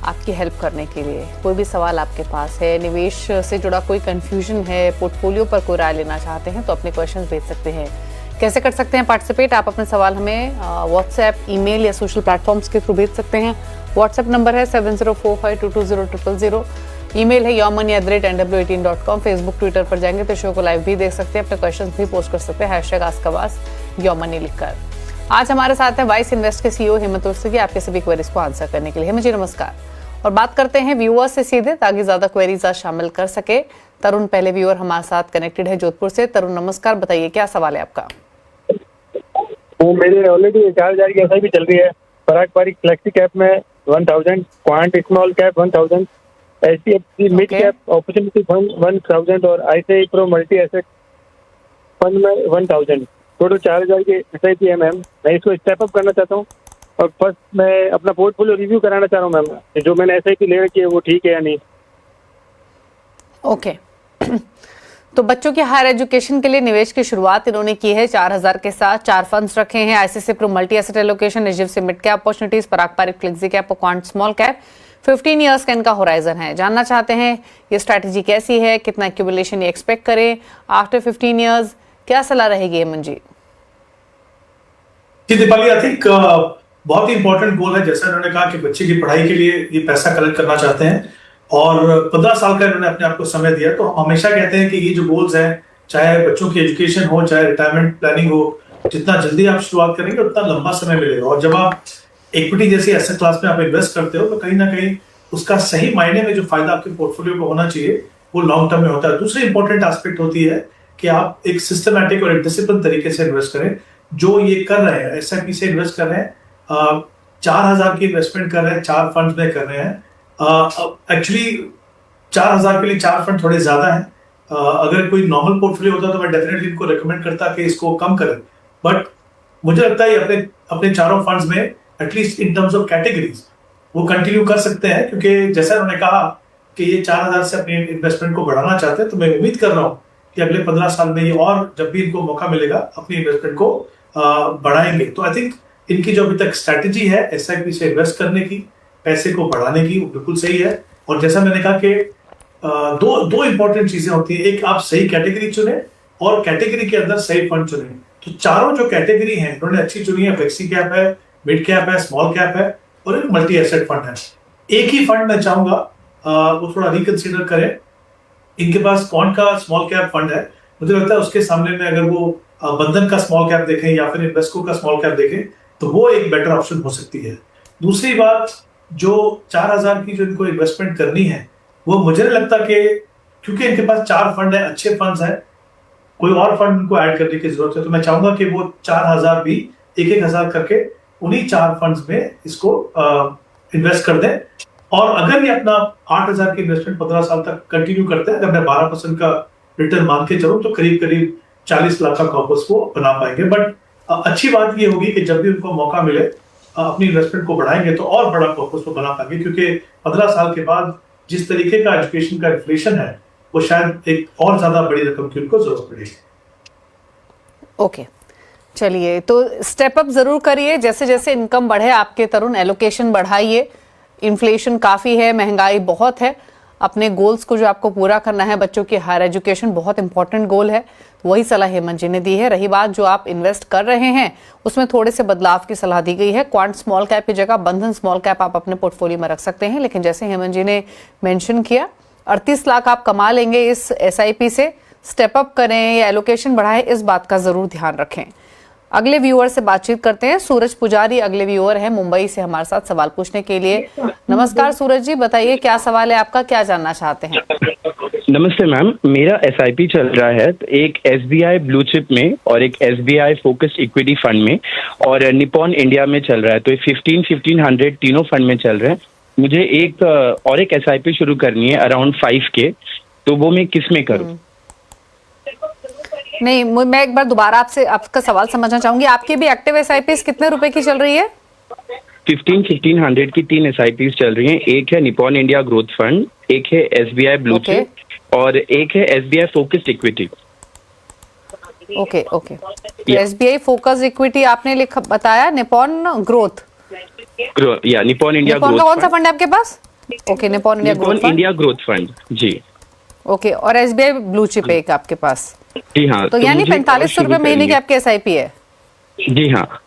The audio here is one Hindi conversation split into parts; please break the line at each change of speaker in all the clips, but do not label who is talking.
आपकी हेल्प करने के लिए। कोई भी सवाल आपके पास है, निवेश से जुड़ा कोई कंफ्यूजन है, पोर्टफोलियो पर कोई राय लेना चाहते हैं तो अपने क्वेश्चंस भेज सकते हैं। कैसे कर सकते हैं पार्टिसिपेट? आप अपने सवाल हमें व्हाट्सएप, ईमेल या सोशल प्लेटफॉर्म्स के थ्रू भेज सकते हैं। व्हाट्सएप नंबर है 7045220000। ईमेल है yourmoney@nw18.com। फेसबुक, ट्विटर पर जाएंगे तो शो को लाइव भी देख सकते हैं, अपने क्वेश्चंस भी पोस्ट कर सकते हैं #AskAbbas लिखकर। आज हमारे साथ है वाइस इन्वेस्ट के सीईओ हेमंत उर्सगी, आपके सभी क्वेरीज को आंसर करने के लिए। हेमंत जी नमस्कार। और बात करते हैं व्यूअर्स से सीधे, ताकि ज्यादा क्वेरीज आज शामिल कर सके। तरुण पहले व्यूअर हमारे साथ कनेक्टेड है जोधपुर से। तरुण नमस्कार, बताइए क्या सवाल है आपका?
वो मेरे ऑलरेडी 4000 की एसआईपी चल रही है। पराग पारिक फ्लेक्सी कैप में 1000, quant small cap 1000, HDFC mid cap opportunity fund 1000 और ICI pro multi asset fund में 1000। टोटल 4000 की एसआईपी है मैम। मैं इसको स्टेप अप करना चाहता हूँ और फर्स्ट मैं अपना पोर्टफोलियो रिव्यू कराना चाह रहा हूँ मैम, जो मैंने एसआईपी ले रखी है वो ठीक है या नहीं।
ओके तो बच्चों की हायर एजुकेशन के लिए निवेश की शुरुआत इन्होंने की है 4000 के साथ। 4 फंड्स रखे हैं, ICICI pru multi asset allocation, HDFC mid cap opportunities, Parag Parikh flexi cap और क्वांट स्मॉल कैप। 15 इयर्स का इनका होराइजन है। जानना चाहते हैं ये स्ट्रैटेजी कैसी है, कितना एक्यूमुलेशन ये एक्सपेक्ट करें आफ्टर 15 इयर्स, क्या सलाह रहेगी हेमंत जी?
जी दीपाली, आई थिंक बहुत ही इंपॉर्टेंट गोल है। जैसा इन्होंने कहा कि बच्चे की पढ़ाई के लिए ये पैसा कलेक्ट करना चाहते हैं और 15 साल का इन्होंने अपने आप को समय दिया। तो हम हमेशा कहते हैं कि ये जो गोल्स हैं, चाहे बच्चों की एजुकेशन हो, चाहे रिटायरमेंट प्लानिंग हो, जितना जल्दी आप शुरुआत करेंगे उतना लंबा समय मिलेगा। और जब आप इक्विटी जैसी एसेट क्लास में आप इन्वेस्ट करते हो तो कहीं ना कहीं उसका सही मायने में जो फायदा आपके पोर्टफोलियो को होना चाहिए वो लॉन्ग टर्म में होता है। दूसरी इंपॉर्टेंट एस्पेक्ट होती है कि आप एक सिस्टमैटिक और एक डिसिप्लिन तरीके से इन्वेस्ट करें। जो ये कर रहे हैं, एसआईपी से इन्वेस्ट कर रहे हैं, 4000 की इन्वेस्टमेंट कर रहे हैं, 4 फंड में कर रहे हैं। एक्चुअली 4000 के लिए 4 फंड थोड़े ज्यादा हैं। अगर कोई नॉर्मल पोर्टफोलियो होता तो मैं डेफिनेटली इनको रिकमेंड करता कि इसको कम करें। बट मुझे लगता है अपने चारों फंड्स में at least in terms of categories वो कंटिन्यू कर सकते हैं, क्योंकि जैसा उन्होंने कहा कि ये 4000 से अपनी इन्वेस्टमेंट को बढ़ाना चाहते हैं। तो मैं उम्मीद कर रहा हूँ कि अगले 15 साल में ये और जब भी इनको मौका मिलेगा अपनी इन्वेस्टमेंट को बढ़ाएंगे। तो आई थिंक इनकी जो अभी तक स्ट्रैटेजी है एसआईपी से इन्वेस्ट करने की, पैसे को बढ़ाने की, वो बिल्कुल सही है। और जैसा मैंने कहा कि दो इंपॉर्टेंट चीजें होती है, एक आप सही कैटेगरी चुने और कैटेगरी के अंदर सही फंड चुने। तो चारों जो कैटेगरी है इन्होंने अच्छी चुनी है। फ्लेक्सी कैप है, मिड कैप है, स्मॉल कैप है और एक मल्टी एसेट फंड है। एक ही फंड मैं चाहूंगा वो थोड़ा रिकंसीडर करें। इनके पास क्वांट का स्मॉल कैप फंड है, मुझे लगता है उसके सामने में अगर वो बंधन का स्मॉल कैप देखें या फिर इन्वेस्को का स्मॉल कैप देखें तो वो एक बेटर ऑप्शन हो सकती है। दूसरी बात, जो 4000 की जो इनको इन्वेस्टमेंट करनी है वो मुझे नहीं लगता कि, क्योंकि इनके पास 4 फंड है, अच्छे फंड्स हैं, कोई और फंड इनको ऐड करने की जरूरत है। तो मैं चाहूंगा कि वो 4000 भी 1000 करके उन्हीं 4 फंड्स में इसको इन्वेस्ट कर दें। और अगर ये अपना 8000 की इन्वेस्टमेंट 15 साल तक कंटिन्यू करते हैं, अगर मैं 12% का रिटर्न मान के चलूं तो करीब 40 लाख का कॉर्पस को बना पाएंगे। बट अच्छी बात ये होगी कि जब भी उनको मौका मिले अपनी इन्वेस्टमेंट को बढ़ाएंगे तो और बड़ा कॉर्पस को बना पाएंगे, क्योंकि 15 साल के बाद जिस तरीके का एजुकेशन का इन्फ्लेशन है वो शायद एक और ज्यादा बड़ी रकम की उनको जरूरत पड़ेगी।
ओके चलिए, तो स्टेप अप जरूर करिए, जैसे जैसे इनकम बढ़े आपके तरुण, एलोकेशन बढ़ाइए। इन्फ्लेशन काफी है, महंगाई बहुत है। अपने गोल्स को जो आपको पूरा करना है, बच्चों की हायर एजुकेशन बहुत इंपॉर्टेंट गोल है, वही सलाह हेमंत जी ने दी है। रही बात जो आप इन्वेस्ट कर रहे हैं उसमें थोड़े से बदलाव की सलाह दी गई है। क्वांट स्मॉल कैप की जगह बंधन स्मॉल कैप आप अपने पोर्टफोलियो में रख सकते हैं, लेकिन जैसे हेमंत जी ने मेंशन किया 38 लाख आप कमा लेंगे इस एसआईपी से। स्टेप अप करें या एलोकेशन बढ़ाएं, इस बात का जरूर ध्यान रखें। अगले व्यूअर से बातचीत करते हैं। सूरज पुजारी अगले व्यूअर है मुंबई से हमारे साथ सवाल पूछने के लिए। नमस्कार सूरज जी, बताइए क्या सवाल है आपका, क्या जानना चाहते हैं?
नमस्ते मैम, मेरा एसआईपी चल रहा है एक एसबीआई ब्लू चिप में और एक एसबीआई फोकस्ड इक्विटी फंड में और निपॉन इंडिया में चल रहा है। तो ये 1500 तीनों फंड में चल रहे हैं। मुझे एक एसआईपी शुरू करनी है अराउंड 5K, तो वो मैं किस में करूँ?
नहीं, मैं एक बार दोबारा आपसे आपका सवाल समझना चाहूंगी। आपकी भी एक्टिव एसआईपी कितने रुपए की चल रही है?
1500 की 3 एसआईपी चल रही हैं। एक है निपॉन इंडिया ग्रोथ फंड, एक है एसबीआई ब्लू चिप और एक है SBI focused equity.
Okay okay, तो एसबीआई फोकस्ड इक्विटी आपने बताया, निपॉन ग्रोथ
या निपॉन इंडिया ग्रोथ।
कौन सा फंड है आपके पास? Okay, Nippon India
Nippon
growth fund.
India growth fund जी।
ओके, और एसबीआई ब्लू चिप है एक आपके पास।
जी हाँ।
तो यानी
मुझे
4500
और
रुपए महीने की
शुरू
आपकी एसआईपी है।
करनी है। जी हाँ।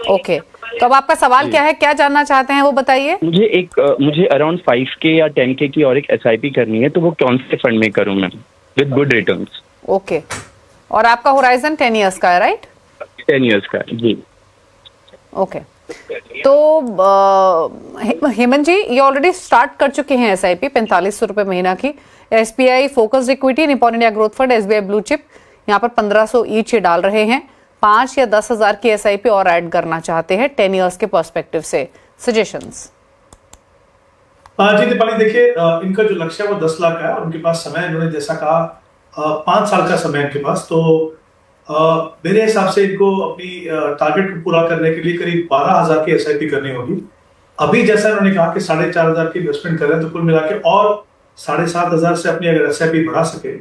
ओके, तो अब आपका सवाल क्या है, क्या जानना चाहते हैं वो बताइए।
मुझे अराउंड 5K या 10K की और एक SIP करनी है, तो वो कौन से फंड में करूँ मैं विद गुड रिटर्न्स?
ओके, और आपका होराइजन 10 इयर्स का है, राइट?
10 इयर्स का जी।
ओके, तो हेमंत जी ये ऑलरेडी स्टार्ट कर चुके हैं एसआईपी 4500 रुपए महीना की। SBI focused equity, Nippon India growth fund, SBI blue chip, यहाँ पर 1500 ईच डाल रहे हैं। 5 या 10,000 की एसआईपी और ऐड करना चाहते हैं 10 इयर्स के पर्सपेक्टिव से। सजेशंस?
जी दीपाली, देखिए इनका जो लक्ष्य है वो 10 लाख का है। उनके पास समय, इन्होंने जैसा कहा 5 साल का समय इनके पास। तो मेरे हिसाब से इनको अपनी टारगेट को पूरा करने के लिए करीब 12,000 की एसआईपी करनी होगी। अभी जैसा इन्होंने कहा कि 4,500 की इन्वेस्टमेंट कर रहे हैं, तो कुल मिला के और 7,500 से अपनी अगर एसआईपी बढ़ा सके,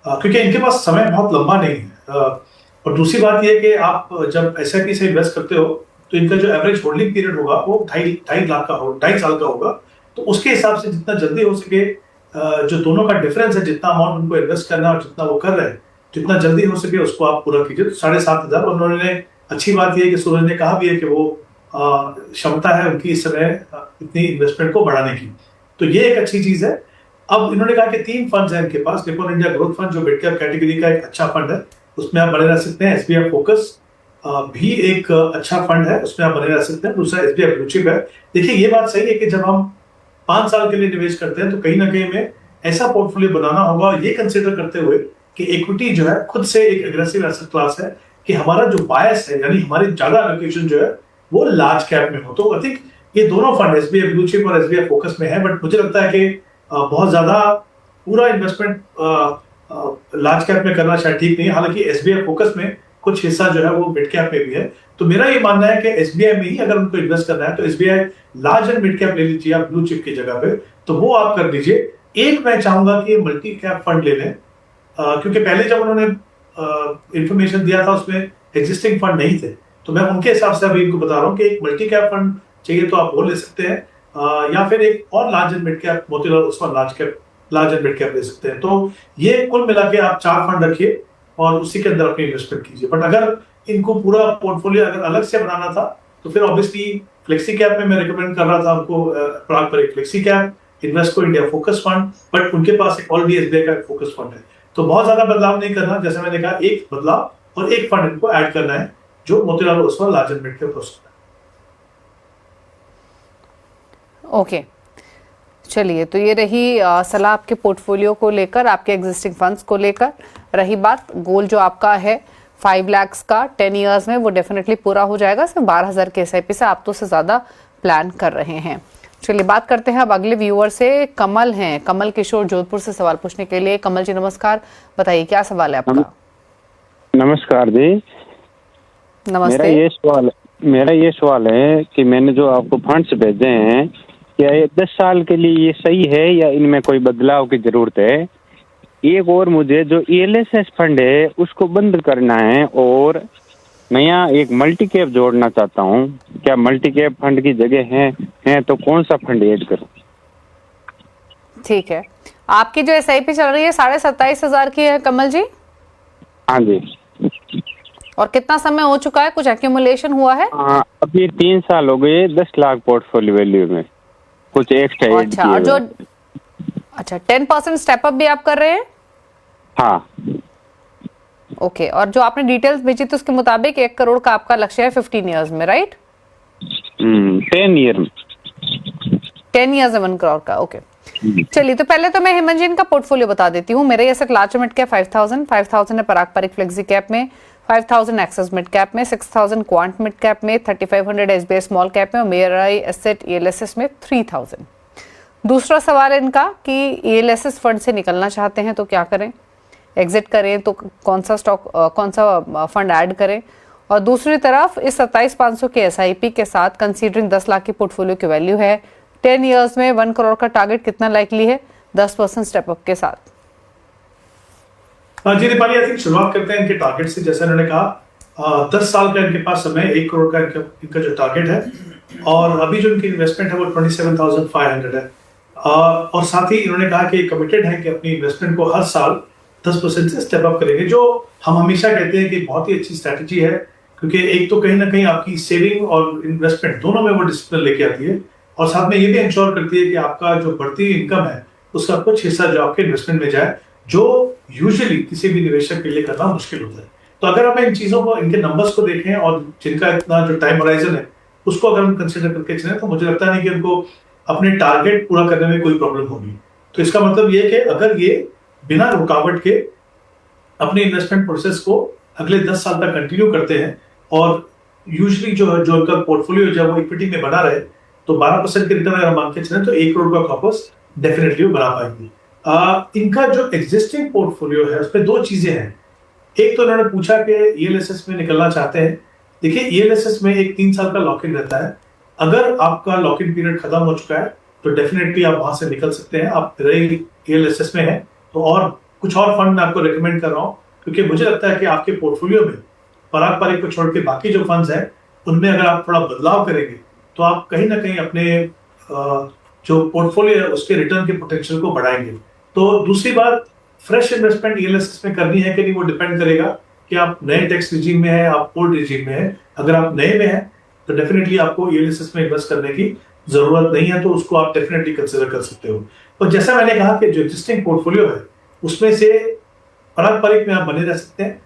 क्योंकि इनके पास समय बहुत लंबा नहीं है। और दूसरी बात यह कि आप जब एसआईपी से इन्वेस्ट करते हो तो इनका जो एवरेज होल्डिंग पीरियड होगा वो 2.5 साल का होगा। तो उसके हिसाब से जितना जल्दी हो सके, जो दोनों का डिफरेंस है, जितना अमाउंट उनको इन्वेस्ट करना है और जितना वो कर रहे हैं, जितना जल्दी हो सके उसको आप पूरा कीजिए। तो 7,500। उन्होंने अच्छी बात यह है कि सूरज ने कहा भी है कि वो क्षमता है उनकी इस समय इतनी इन्वेस्टमेंट को बढ़ाने की। तो ये एक अच्छी चीज है। अब इन्होंने कहा कि 3 फंड्स हैं इनके पास। निपॉन इंडिया ग्रोथ फंड जो मिड कैप कैटेगरी का एक अच्छा फंड है, उसमें आप बने रह सकते हैं। एसबीआई फोकस भी एक अच्छा फंड है, उसमें आप बने रह सकते हैं। दूसरा एसबीआई ब्लू चिप है। देखिए ये बात सही है कि जब हम 5 साल के लिए निवेश करते हैं तो कहीं ना कहीं में ऐसा पोर्टफोलियो बनाना होगा, ये कंसिडर करते हुए कि इक्विटी जो है खुद से एक एग्रेसिव एसेट क्लास है, कि हमारा जो बायस है यानी हमारी ज्यादा एलोकेशन जो है वो लार्ज कैप में हो। तो आई थिंक ये दोनों फंड एसबीआई ब्लू चिप और एसबीआई फोकस में है। बट मुझे लगता है कि बहुत ज्यादा पूरा इन्वेस्टमेंट लार्ज कैप में करना शायद ठीक नहीं है। हालांकि एसबीआई फोकस में कुछ हिस्सा जो है वो मिड कैप में भी है। तो मेरा ये मानना है कि एसबीआई में ही अगर उनको इन्वेस्ट करना है तो SBI large and mid cap ले लीजिए आप ब्लू चिप की जगह पे, तो वो आप कर लीजिए। एक मैं चाहूंगा कि मल्टी कैप फंड ले लें, क्योंकि पहले जब उन्होंने इंफॉर्मेशन दिया था उसमें एग्जिस्टिंग फंड नहीं थे। तो मैं उनके हिसाब से अभी इनको बता रहा हूँ कि एक मल्टी कैप फंड चाहिए तो आप वो ले सकते हैं, या फिर एक और large and mid cap, Motilal Oswal large and mid cap ले सकते हैं। तो ये कुल मिला के आप 4 फंड रखिए और उसी के अंदर अपनी इन्वेस्टमेंट कीजिए। बट अगर इनको पूरा पोर्टफोलियो अगर अलग से बनाना था तो फिर ऑब्वियसली फ्लेक्सी कैप में मैं रिकमेंड कर रहा था उनको, पारंपरिक flexi cap, Invesco India focus fund. But उनके पास एक ऑलरेडी एसबीआई का फोकस फंड है। तो बहुत ज्यादा बदलाव नहीं करना, जैसे मैंने कहा एक बदलाव और एक फंड इनको ऐड करना है जो Motilal Oswal large and mid cap है।
ओके, चलिए, तो ये रही सलाह आपके पोर्टफोलियो को लेकर, आपके एग्जिस्टिंग फंड्स को लेकर। रही बात गोल जो आपका है 5 लाख का 10 इयर्स में, वो डेफिनेटली पूरा हो जाएगा। सिर्फ 12,000 के एसआईपी से आप तो से ज्यादा प्लान कर रहे हैं। चलिए बात करते हैं अब अगले व्यूअर से। कमल हैं, कमल किशोर जोधपुर से सवाल पूछने के लिए। कमल जी नमस्कार, बताइए क्या सवाल है आपका?
नमस्कार जी।
नमस्ते।
मेरा ये सवाल है कि मैंने जो आपको फंड्स भेजे हैं, क्या ये 10 साल के लिए ये सही है या इनमें कोई बदलाव की जरूरत है? एक और मुझे जो ELSS फंड है उसको बंद करना है और नया एक मल्टी कैप जोड़ना चाहता हूँ। क्या मल्टी कैप फंड की जगह है तो कौन सा फंड ऐड करूँ?
ठीक है, आपकी जो एसआईपी चल रही है 27,500 की है कमल जी?
हाँ जी।
और कितना समय हो चुका है, कुछ एक्यूमुलेशन हुआ है?
अभी 3 साल हो गए 10 लाख पोर्टफोलियो वैल्यू में, कुछ एक्स्ट्रा ऐड
अच्छा, और जो 10% स्टेप अप भी आप कर रहे हैं?
हाँ।
ओके, और जो आपने डिटेल्स भेजी थी उसके मुताबिक 1 करोड़ का आपका लक्ष्य है 15 इयर्स में, राइट?
10 ईयर में।
10 इयर्स में 1 करोड़ का। ओके, चलिए, तो पहले तो मैं हेमंत जी इनका पोर्टफोलियो बता देती हूँ। मेरे ऐसे लार्ज मिड कैप 5,000 है पारंपरिक फ्लेक्सी कैप में, 5,000 एक्सेस मिड कैप में, 6,000 क्वांट मिड कैप में, 3,500 एसबीआई स्मॉल कैप में और मेरा एसेट ELSS में 3,000। दूसरा सवाल है इनका कि ELSS फंड से निकलना चाहते हैं तो क्या करें, एग्जिट करें तो कौन सा फंड ऐड करें। और दूसरी तरफ इस 27,500 के एसआईपी के साथ कंसीडरिंग 10 लाख की पोर्टफोलियो की वैल्यू है, 10 इयर्स में 1 करोड़ का टारगेट कितना लाइकली है 10% स्टेप अप के साथ?
जी दीपाली, आई थिंक शुरुआत करते हैं इनके टारगेट से। जैसे उन्होंने कहा 10 साल का इनके पास समय, 1 करोड़ का इनका जो टारगेट है, और अभी जो इनकी इन्वेस्टमेंट है वो 27,500 है। और साथ ही इन्होंने कहा कि कमिटेड है कि अपनी इन्वेस्टमेंट को हर साल 10% से स्टेप अप करेंगे, जो हम हमेशा कहते हैं कि बहुत ही अच्छी स्ट्रैटेजी है, क्योंकि एक तो कहीं ना कहीं आपकी सेविंग और इन्वेस्टमेंट दोनों में वो डिसिप्लिन लेके आती है, और साथ में ये भी इंश्योर करती है कि आपका जो बढ़ती इनकम है उसका आपको 6-7 जो आपके इन्वेस्टमेंट में जाए, जो यूजुअली किसी भी निवेशक के लिए करना मुश्किल होता है। तो अगर आप इन चीजों को, इनके नंबर्स को देखें और जिनका इतना जो टाइम होराइजन है उसको अगर हम कंसिडर करके चलें, तो मुझे लगता नहीं कि उनको अपने टारगेट पूरा करने में कोई प्रॉब्लम होगी। तो इसका मतलब ये कि अगर ये बिना रुकावट के अपने इन्वेस्टमेंट प्रोसेस को अगले 10 साल तक कंटिन्यू करते हैं, और यूजली जो उनका पोर्टफोलियो जो है वो इक्विटी में बना रहे, तो 12% के रिटर्न अगर हम मान के चलें तो 1 करोड़ का कॉर्पस डेफिनेटली वो बना पाएंगे। इनका जो एग्जिस्टिंग पोर्टफोलियो है उसमें दो चीजें हैं। एक तो उन्होंने पूछा कि ईएलएसएस में निकलना चाहते हैं। देखिए, ईएलएसएस में एक 3 साल का लॉक इन रहता है। अगर आपका लॉक इन पीरियड खत्म हो चुका है तो डेफिनेटली आप वहां से निकल सकते हैं, आप रहे ईएलएसएस में है तो। और कुछ और फंड मैं आपको रिकमेंड कर रहा हूं, क्योंकि मुझे लगता है कि आपके पोर्टफोलियो में पराग पारिक को छोड़ के बाकी जो फंड्स हैं उनमें अगर आप थोड़ा बदलाव करेंगे तो आप कहीं ना कहीं अपने जो पोर्टफोलियो है उसके रिटर्न के पोटेंशियल को बढ़ाएंगे। तो दूसरी बात, फ्रेश इन्वेस्टमेंट ईएलएसएस में करनी है कि नहीं वो डिपेंड करेगा कि आप नए टैक्स रिजीम में है, आप ओल्ड रिजीम में है। अगर आप नए में है तो डेफिनेटली आपको ईएलएसएस में इन्वेस्ट करने की जरूरत नहीं है, तो उसको आप डेफिनेटली कंसिडर कर सकते हो। और जैसा मैंने कहा कि जो एग्जिस्टिंग पोर्टफोलियो है उसमें से पारंपरिक में आप बने रह सकते हैं,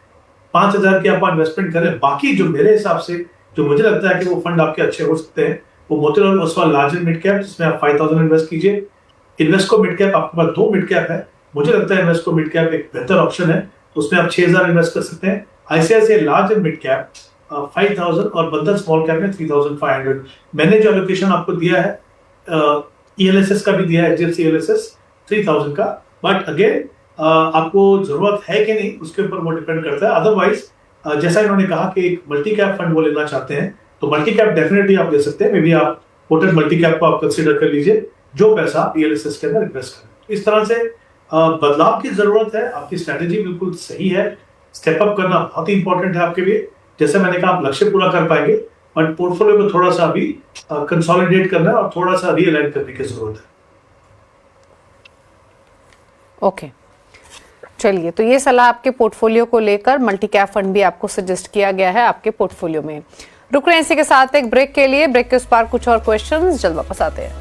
5,000 की आप इन्वेस्टमेंट करें। बाकी जो मेरे हिसाब से जो मुझे लगता है कि वो फंड आपके अच्छे हो सकते हैं, वो Motilal Oswal large and mid cap, जिसमें आप 5,000 इन्वेस्ट कीजिए। इन्वेस्को मिड कैप, आपके पास 2 मिड कैप है, मुझे लगता है इन्वेस्को मिड कैप एक बेहतर ऑप्शन है, तो उसमें आप 6,000 इन्वेस्ट कर सकते हैं। ICICI large and mid cap 5,000, और बंधन स्मॉल कैप में 3,500। मैंने जो एलोकेशन आपको दिया है ईएलएसएस का भी दिया है, एचडीएफसी ईएलएसएस 3,000 का, बट अगेन आपको जरूरत है कि नहीं उसके ऊपर वो डिपेंड करता है। अदरवाइज जैसा इन्होंने कहा कि एक मल्टी कैप फंड वो लेना चाहते हैं, तो मल्टी कैप डेफिनेटली आप ले सकते हैं। मे बी आप कोटक मल्टी कैप को आप कंसिडर कर लीजिए, जो पैसा आप ईएलएसएस के अंदर इन्वेस्ट करें। इस तरह से बदलाव की जरूरत है। आपकी स्ट्रेटेजी बिल्कुल सही है, स्टेप अप करना बहुत ही इंपॉर्टेंट है आपके लिए। जैसे मैंने कहा, आप लक्ष्य पूरा कर पाएंगे, बट पोर्टफोलियो को थोड़ा सा अभी कंसोलिडेट करना है और थोड़ा सा रीअलाइन करने की जरूरत है।
ओके, चलिए, तो ये सलाह आपके पोर्टफोलियो को लेकर मल्टी कैप फंड भी आपको सजेस्ट किया गया है आपके पोर्टफोलियो में। रुक रहे हैं इसी के साथ एक ब्रेक के लिए। ब्रेक के उस पार कुछ और क्वेश्चंस, जल्द वापस आते हैं।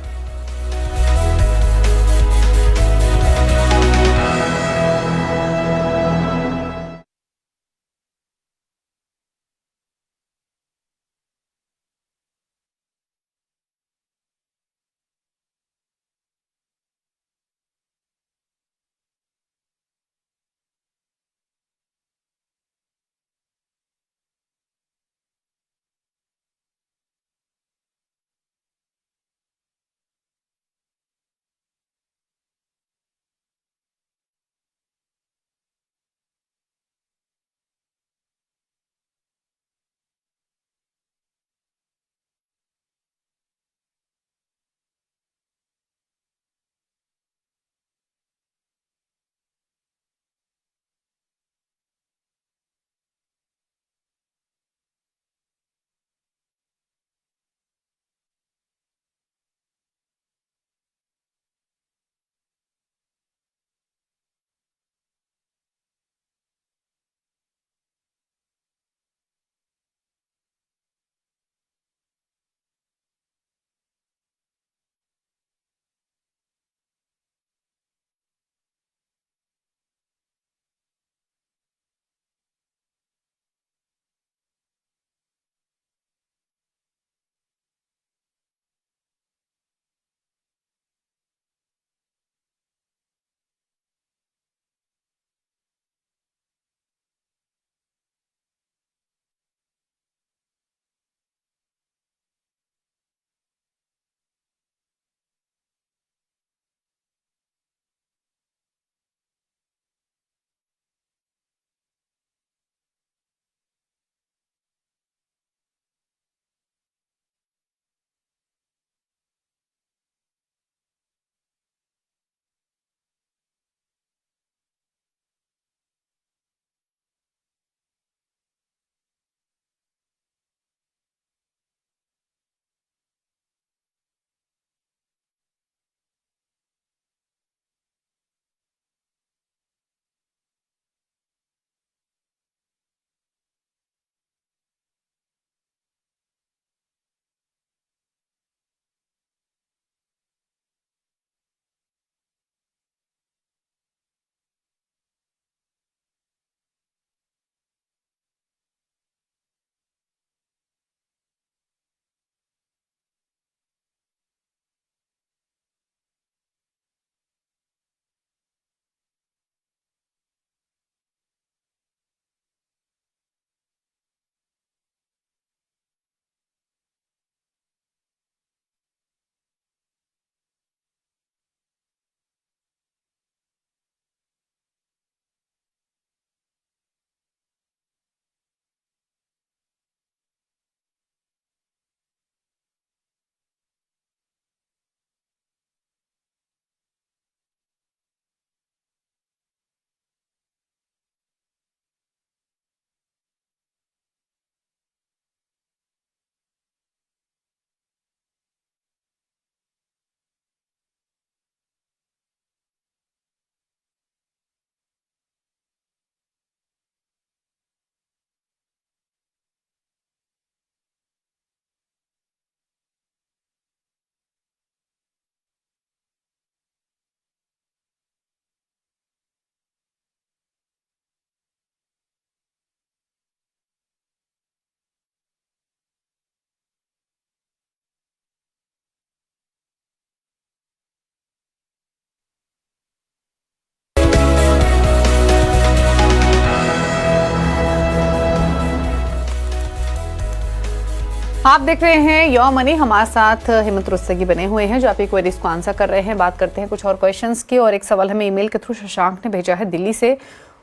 आप देख रहे हैं योर मनी, हमारे साथ हेमंत रुस्तगी बने हुए हैं जो आपकी क्वेरीज को आंसर कर रहे हैं। बात करते हैं कुछ और क्वेश्चंस की। और एक सवाल हमें ईमेल के थ्रू शशांक ने भेजा है, दिल्ली से।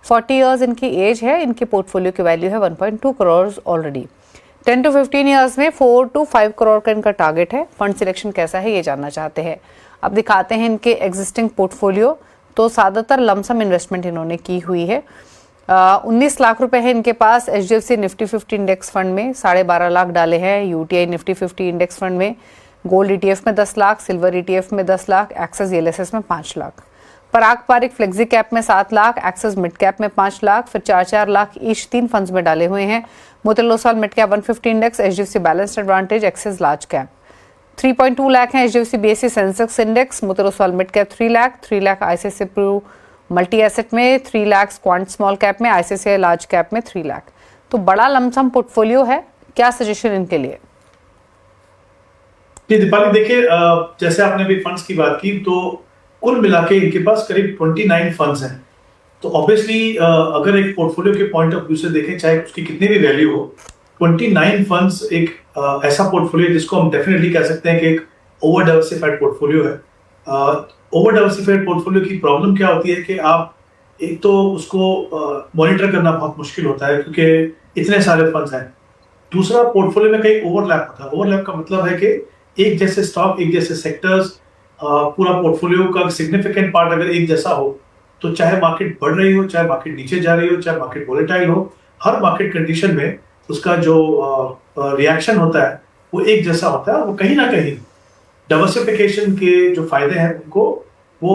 40 इयर्स इनकी एज है, इनके पोर्टफोलियो की वैल्यू है 1.2 करोड़ ऑलरेडी। 10 to 15 इयर्स में 4 to 5 करोड़ का इनका टारगेट है। फंड सिलेक्शन कैसा है ये जानना चाहते हैं। अब दिखाते हैं इनके एग्जिस्टिंग पोर्टफोलियो। तो ज्यादातर लमसम इन्वेस्टमेंट इन्होंने की हुई है। 19 लाख रुपए है इनके पास HDFC निफ्टी 50 इंडेक्स फंड में, 12.5 लाख डाले हैं UTI निफ्टी 50 इंडेक्स फंड में, गोल्ड ETF में 10 लाख, सिल्वर ETF में 10 लाख, एक्सेस ELSS में 5 लाख, पराग पारिक फ्लेक्सी कैप में 7 लाख, एक्सेस मिड कैप में 5 लाख, फिर 4-4 लाख ईच 3 फंड्स में डाले हुए हैं। Motilal Oswal mid cap 150 index, HDFC balanced advantage, Axis large cap. 3.2 lakh है HDFC BSE Sensex index, Motilal Oswal mid cap 3 lakh, ICICI Pru multi asset में 3 लाख, क्वांट स्मॉल कैप में, ICICI लार्ज कैप में 3 लाख। तो बड़ा लमसम पोर्टफोलियो है। क्या सजेशन इनके लिए?
जी दीपाली, देखिए जैसे आपने अभी फंड्स की बात की, तो कुल मिला के इनके पास करीब 29 फंड्स हैं। तो ऑब्वियसली अगर एक पोर्टफोलियो के पॉइंट ऑफ व्यू से देखें, चाहे उसकी कितनी भी वैल्यू हो, 29 फंड्स एक ऐसा पोर्टफोलियो जिसको हम डेफिनेटली कह सकते हैं कि एक ओवर डाइवर्सिफाइड पोर्टफोलियो है। ओवर डाइवर्सिफाइड पोर्टफोलियो की प्रॉब्लम क्या होती है कि आप एक तो उसको मॉनिटर करना बहुत मुश्किल होता है क्योंकि इतने सारे फंड्स हैं। दूसरा, पोर्टफोलियो में कई ओवरलैप होता है। ओवरलैप का मतलब है कि एक जैसे स्टॉक, एक जैसे सेक्टर्स, पूरा पोर्टफोलियो का सिग्निफिकेंट पार्ट अगर एक जैसा हो, तो चाहे मार्केट बढ़ रही हो, चाहे मार्केट नीचे जा रही हो, चाहे मार्केट वोलेटाइल हो, हर मार्केट कंडीशन में उसका जो रिएक्शन होता है वो एक जैसा होता है। वो कहीं ना कहीं डाइवर्सिफिकेशन के जो फायदे हैं उनको वो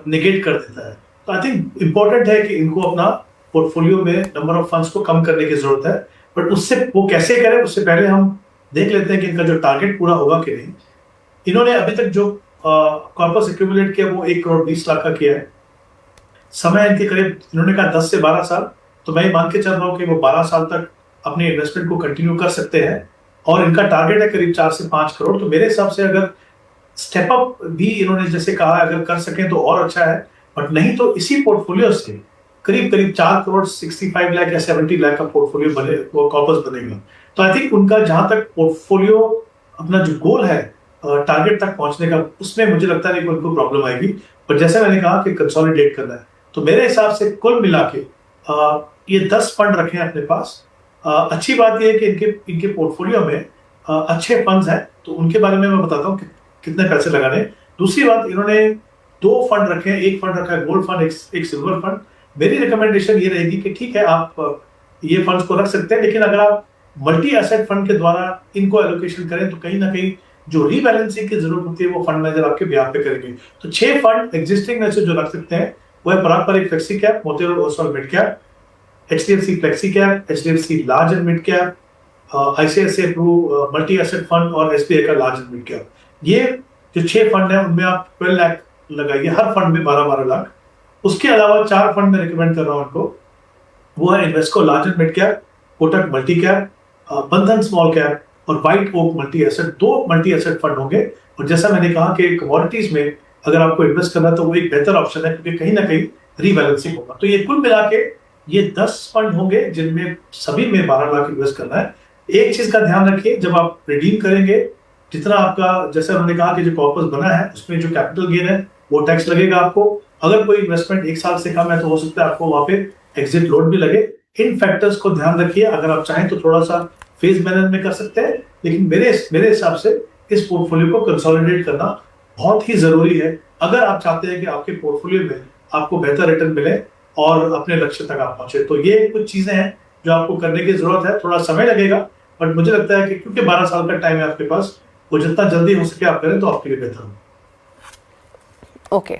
नेगेट कर देता है। तो आई थिंक इंपॉर्टेंट है कि इनको अपना पोर्टफोलियो में नंबर ऑफ फंड्स को कम करने की जरूरत है। बट उससे वो कैसे करें, उससे पहले हम देख लेते हैं कि इनका जो टारगेट पूरा होगा कि नहीं। इन्होंने अभी तक जो कॉर्पस एक्यूमुलेट किया वो 1 करोड़ 20 लाख का किया है। समय इनके करीब, इन्होंने कहा 10 से 12 साल, तो मैं मान के चल रहा हूँ कि वो 12 साल तक अपने इन्वेस्टमेंट को कंटिन्यू कर सकते हैं। और इनका टारगेट है करीब 4 से 5 करोड़। तो मेरे हिसाब से अगर स्टेप अप भी इन्होंने जैसे कहा अगर कर सकें तो और अच्छा है, बट नहीं तो इसी पोर्टफोलियो से करीब 4 करोड़ 65 लाख या 70 लाख का पोर्टफोलियो बने, वो कॉर्पस बनेगा। तो आई थिंक उनका जहां तक पोर्टफोलियो अपना जो गोल है टारगेट तक पहुंचने का, उसमें मुझे लगता है कि उनको प्रॉब्लम आएगी। पर जैसे मैंने कहा कि कंसोलिडेट करना है, तो मेरे हिसाब से कुल मिला के ये 10 फंड रखे हैं अपने पास। अच्छी बात यह है कि इनके पोर्टफोलियो में अच्छे फंड्स हैं, तो उनके बारे में मैं बताता हूँ कितने पैसे लगाने। दूसरी बात, इन्होंने 2 फंड रखे हैं, एक फंड रखा है गोल्ड फंड, एक सिल्वर फंड। मेरी रिकमेंडेशन ये रहेगी कि ठीक है आप ये फंड्स को रख सकते हैं, लेकिन अगर आप मल्टी एसेट फंड के द्वारा इनको एलोकेशन करें तो कहीं ना कहीं जो रीबैलेंसिंग की जरूरत होती है वो फंड मैनेजर आपके ब्याह पे करेंगे। तो 6 फंड एग्जिस्टिंग में से जो रख सकते हैं वो है Parag Parikh flexi cap, Motilal Oswal mid cap, HDFC flexi cap, HDFC large and mid cap, ICICI Pru multi asset fund और SBI का लार्ज एंड मिड कैप। ये जो 6 फंड है उनमें आप 12 लाख लगाइए, हर फंड में 12-12 लाख। उसके अलावा 4 फंड में रिकमेंड कर रहा हूं उनको, वो है Invesco large and mid cap, Kotak multi cap, Bandhan small cap और White Oak multi asset. 2 multi asset fund होंगे। और जैसा मैंने कहा कि कमोडिटीज में अगर आपको इन्वेस्ट करना है तो वो एक बेहतर ऑप्शन है क्योंकि कहीं ना कहीं रीबैलेंसिंग होगा। तो ये कुल मिला के ये 10 फंड होंगे जिनमें सभी में 12 लाख इन्वेस्ट करना है। एक चीज का ध्यान रखिए, जब आप रिडीम करेंगे, जितना आपका, जैसे उन्होंने कहा कि जो कॉर्पस बना है उसमें जो कैपिटल गेन है वो टैक्स लगेगा आपको। अगर कोई इन्वेस्टमेंट 1 साल से कम है तो हो सकता है आपको वहां पे एग्जिट लोड भी लगे। इन फैक्टर्स को ध्यान रखिए। अगर आप चाहें तो थोड़ा सा फेज मैनर में कर सकते हैं, लेकिन मेरे हिसाब से इस पोर्टफोलियो को कंसोलिडेट करना बहुत ही जरूरी है अगर आप चाहते हैं कि आपके पोर्टफोलियो में आपको बेहतर रिटर्न मिले और अपने लक्ष्य तक आप पहुंचे। तो ये कुछ चीजें हैं जो आपको करने की जरूरत है। थोड़ा समय लगेगा, बट मुझे लगता है कि क्योंकि 12 साल का टाइम है आपके पास, वो जितना जल्दी हो सके आप करें तो आपके लिए बेहतर हो।
ओके,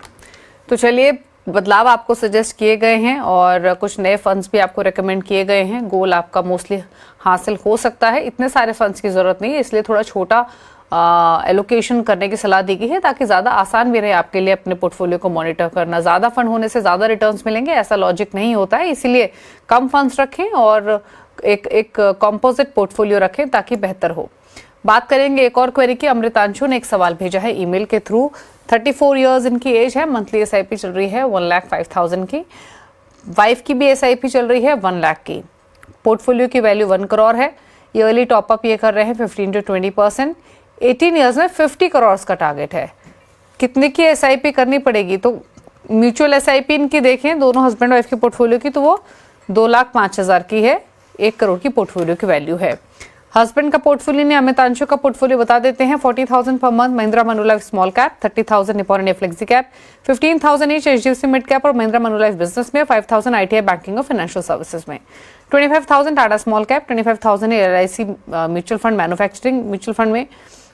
तो चलिए, बदलाव आपको सजेस्ट किए गए हैं और कुछ नए फंड्स भी आपको रेकमेंड किए गए हैं। गोल आपका मोस्टली हासिल हो सकता है। इतने सारे फंड्स की जरूरत नहीं है, इसलिए थोड़ा छोटा एलोकेशन करने की सलाह दी गई है ताकि ज़्यादा आसान भी रहे आपके लिए अपने पोर्टफोलियो को मॉनिटर करना। ज़्यादा फंड होने से ज़्यादा रिटर्न्स मिलेंगे ऐसा लॉजिक नहीं होता है, इसीलिए कम फंड्स रखें और एक कॉम्पोजिट पोर्टफोलियो रखें ताकि बेहतर हो। बात करेंगे एक और क्वेरी की। अमृतांशु ने एक सवाल भेजा है ईमेल के थ्रू। 34 इयर्स इनकी एज है, मंथली SIP चल रही है 1,05,000 की, वाइफ की भी SIP चल रही है 1 लाख की, पोर्टफोलियो की वैल्यू 1 करोड़ है। ईयरली टॉपअप ये कर रहे हैं 15 to 20%। 18 ईयर्स में 50 करोड़ का टारगेट है। कितने की एसआईपी करनी पड़ेगी? तो म्यूचुअल एसआईपी इनकी देखें दोनों हस्बैंड वाइफ की पोर्टफोलियो की, तो वो 2,05,000 की है, 1 करोड़ की पोर्टफोलियो की वैल्यू है। हस्बैंड का पोर्टफोलियो ने अमितांशु का पोर्टफोलियो बता देते हैं। 40,000 per month Mahindra Manulife small cap, 30,000 Nippon India flexi cap, 15,000 each HDFC mid cap और महिंद्रा मनुलाइफ बिजनेस में, 5,000 आईटीआई बैंकिंग और फाइनेंशियल सर्विसेज में, 25,000 Tata small cap, 25,000 LIC mutual fund manufacturing mutual fund में,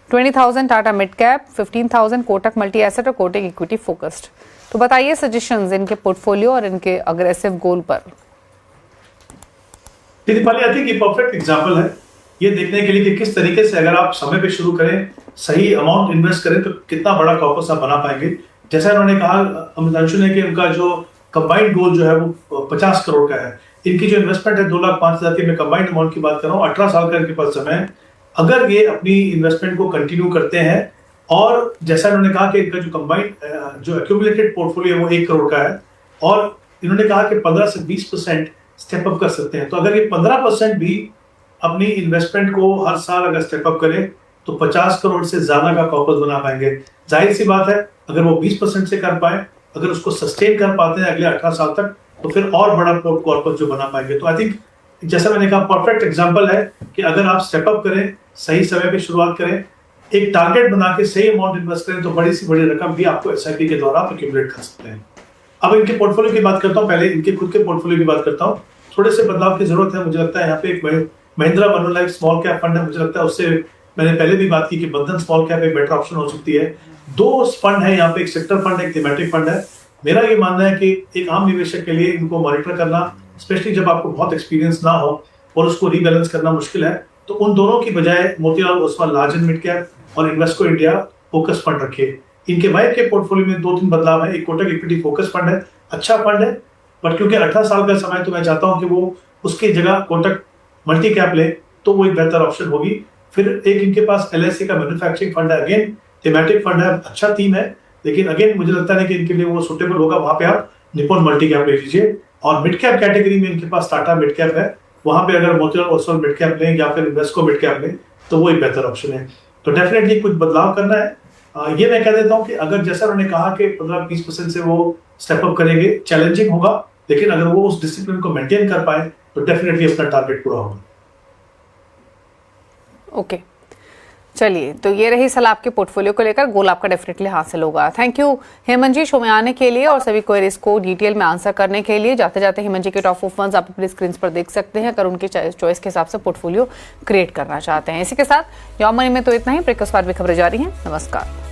20,000 Tata mid cap, 15,000 Kotak multi asset और कोटक इक्विटी फोकस्ड। तो बताइए सजेशंस इनके पोर्टफोलियो और इनके अग्रेसिव गोल पर।
दीपाली, आई थिंक ये परफेक्ट एग्जांपल है ये देखने के लिए कि किस तरीके से अगर आप समय पे शुरू करें, सही अमाउंट इन्वेस्ट करें तो कितना बड़ा कॉर्पस आप बना पाएंगे। जैसा इन्होंने कहा अमितांशु ने कि उनका जो कंबाइंड गोल जो है वो 50 करोड़ का है। इनकी जो इन्वेस्टमेंट है 2,05,000 की, मैं कंबाइंड अमाउंट की बात कर रहा हूँ। 18 साल का इनके पास समय है। अगर ये अपनी इन्वेस्टमेंट को कंटिन्यू करते हैं और जैसा इन्होंने कहा कि इनका जो कंबाइंड जो एक्यूमुलेटेड पोर्टफोलियो है वो 1 करोड़ का है और इन्होंने कहा कि 15 से 20% स्टेप अप कर सकते हैं। तो अगर ये 15% भी अपनी इन्वेस्टमेंट को हर साल अगर स्टेप अप करें तो 50 करोड़ से ज्यादा का कॉर्पस बना पाएंगे। जाहिर सी बात है अगर वो 20% से कर पाए, अगर उसको सस्टेन कर पाते हैं अगले 18 साल तक, तो फिर और बड़ा कॉर्पस जो बना पाएंगे। तो आई थिंक जैसा मैंने कहा परफेक्ट एग्जांपल है कि अगर आप स्टेप अप करें, सही समय पे शुरुआत करें, एक टारगेट बना के सही अमाउंट इन्वेस्ट करें तो बड़ी सी बड़ी रकम भी आपको एसआईपी के द्वारा आप एक्यूमुलेट कर सकते हैं। अब इनके पोर्टफोलियो की बात करता हूँ, पहले इनके खुद के पोर्टफोलियो की बात करता हूँ। थोड़े से बदलाव की जरूरत है, मुझे लगता है यहाँ पे एक Mahindra Manulife small cap fund है। मुझे लगता है उससे मैंने पहले भी बात की कि बंधन स्मॉल कैप एक बेटर ऑप्शन हो सकती है। 2 फंड है यहाँ पे, एक सेक्टर फंड है, एक थीमेटिक फंड है। मेरा ये मानना है कि एक आम निवेशक के लिए इनको मॉनिटर करना, स्पेशली जब आपको बहुत एक्सपीरियंस ना हो और उसको रीबैलेंस करना मुश्किल है, तो उन दोनों की बजाय Motilal Oswal large and mid cap और इन्वेस्को इंडिया फोकस फंड रखिए। इनके वाइफ के पोर्टफोलियो में 2-3 बदलाव है। एक कोटक इक्विटी फोकस फंड है, अच्छा फंड है, बट क्योंकि 18 साल का समय तो मैं चाहता हूं कि वो उसकी जगह कोटक मल्टी कैप ले तो वो एक बेहतर ऑप्शन होगी। फिर एक इनके पास एलआईसी का मैन्युफैक्चरिंग फंड है, अगेन थीमेटिक फंड है, अच्छा थीम है, लेकिन अगेन मुझे लगता है कि इनके लिए वो सुटेबल होगा। वहां पे आप निपॉन मल्टी कैप ले लीजिए। और मिड कैप कैटेगरी में इनके पास टाटा मिड कैप है, वहां पे अगर मोतीलाल ओसवाल मिड कैप लें या फिर इन्वेस्को मिड कैप लें तो वो एक बेहतर ऑप्शन है। तो डेफिनेटली कुछ बदलाव करना है। ये मैं कह देता हूँ कि अगर जैसा उन्होंने कहा कि 15-20% से वो स्टेप अप करेंगे, चैलेंजिंग होगा, लेकिन अगर वो उस डिसिप्लिन को मेंटेन कर पाए तो डेफिनेटली अपना टारगेट पूरा होगा।
ओके, चलिए, तो ये रही सलाह आपके पोर्टफोलियो को लेकर। गोल आपका डेफिनेटली हासिल होगा। Thank you Hemant ji show में आने के लिए और सभी क्वेरीज को डिटेल में आंसर करने के लिए। जाते जाते हेमंत जी के टॉप 4 फंड्स आप अपनी स्क्रीन पर देख सकते हैं अगर उनके चॉइस के हिसाब से पोर्टफोलियो क्रिएट करना चाहते हैं। इसी के साथ योर मनी में तो इतना ही। ब्रेकफास्ट बाद भी खबरें जारी हैं। नमस्कार।